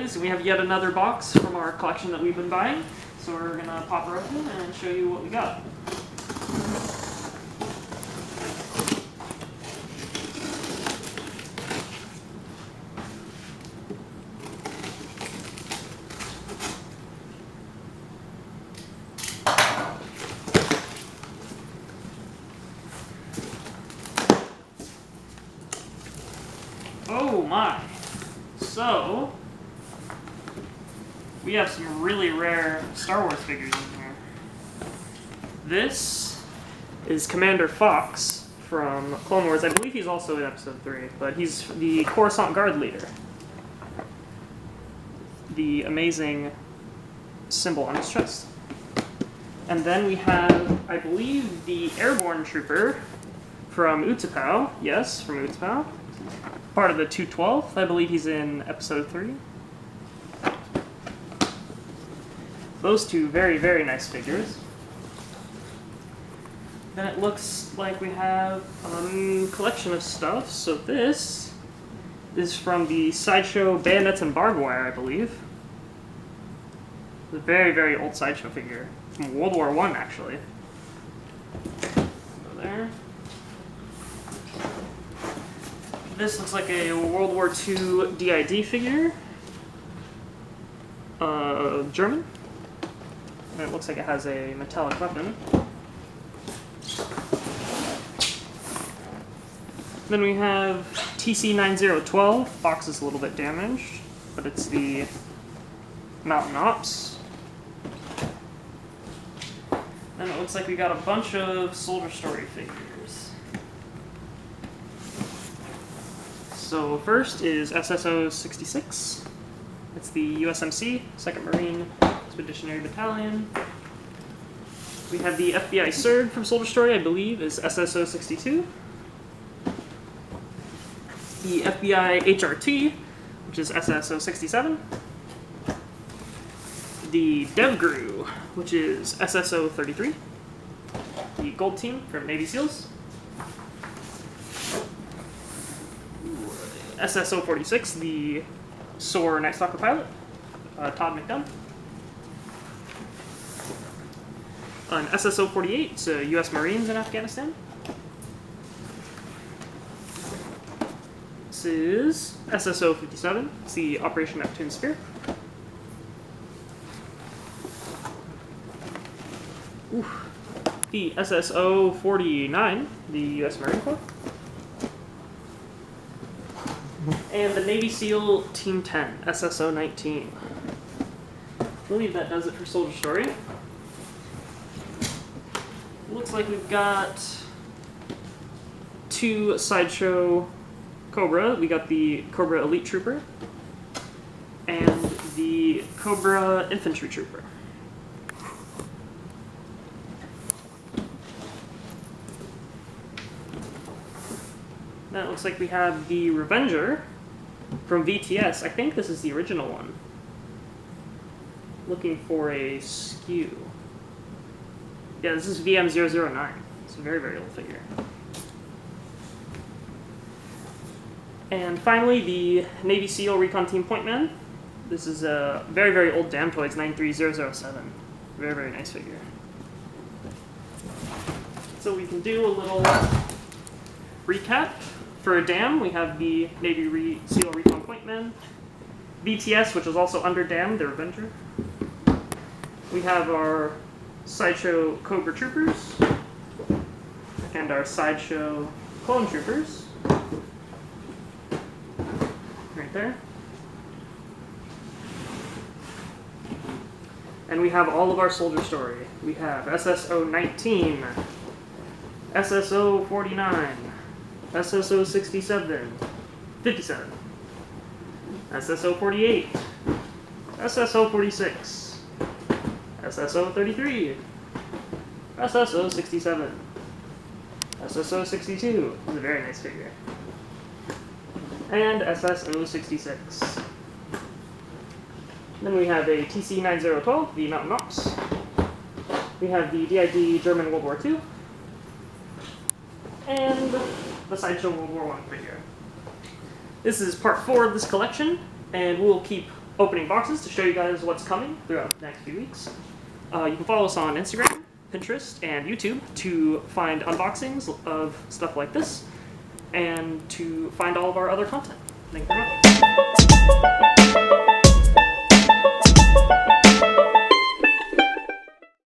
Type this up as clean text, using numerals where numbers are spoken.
things. We have yet another box from our collection that we've been buying. So we're going to pop her open and show you what we got. Oh my! So, we have some really rare Star Wars figures in here. This is Commander Fox from Clone Wars. I believe he's also in Episode 3, but he's the Coruscant Guard leader. The amazing symbol on his chest. And then we have, I believe, the Airborne Trooper from Utapau. Yes, from Utapau. Part of the 212th. I believe he's in Episode 3. Those two very, very nice figures. Then it looks like we have a collection of stuff. So this is from the Sideshow Bayonets and Barbed Wire, I believe. It's a very, very old Sideshow figure. From World War I, actually. So there. This looks like a World War II DID figure. German. And it looks like it has a metallic weapon. Then we have TC-9012. Box is a little bit damaged, but it's the Mountain Ops. Then it looks like we got a bunch of Soldier Story figures. So first is SSO-66. It's the USMC, 2nd Marine Expeditionary Battalion. We have the FBI SIRG from Soldier Story, I believe, is SSO-62. The FBI HRT, which is SSO-67. The DevGru, which is SSO-33. The Gold Team from Navy SEALs. SSO-46, the SOAR Night Stalker pilot, Todd McDunn. An SSO-48, it's U.S. Marines in Afghanistan. This is SSO-57, it's the Operation Neptune Spear. The SSO-49, the U.S. Marine Corps. And the Navy SEAL Team 10, SSO-19. I believe that does it for Soldier Story. Looks like we've got two Sideshow Cobra. We got the Cobra Elite Trooper and the Cobra Infantry Trooper. Then it looks like we have the Revenger from VTS. I think this is the original one. Looking for a SKU. Yeah, this is VM009. It's a very, very old figure. And finally, the Navy SEAL Recon Team Point Man. This is a very, very old Damn Toys 93007. Very, very nice figure. So we can do a little recap. For a DAM, we have the Navy SEAL Recon Point Man. VTS, which is also under DAM, the Revenger. We have our Sideshow Cobra Troopers. And our Sideshow Clone Troopers. Right there. And we have all of our Soldier Story. We have SSO-19, SSO-49, SSO-67, 57, SSO-48, SSO-46, SSO-33, SSO-67, SSO-62, is a very nice figure, and SSO-66. Then we have a TC-9012, the Mountain Ops. We have the DID German World War II. And the Sideshow World War I figure. This is part 4 of this collection, and we'll keep opening boxes to show you guys what's coming throughout the next few weeks. You can follow us on Instagram, Pinterest, and YouTube to find unboxings of stuff like this and to find all of our other content. Thank you very much.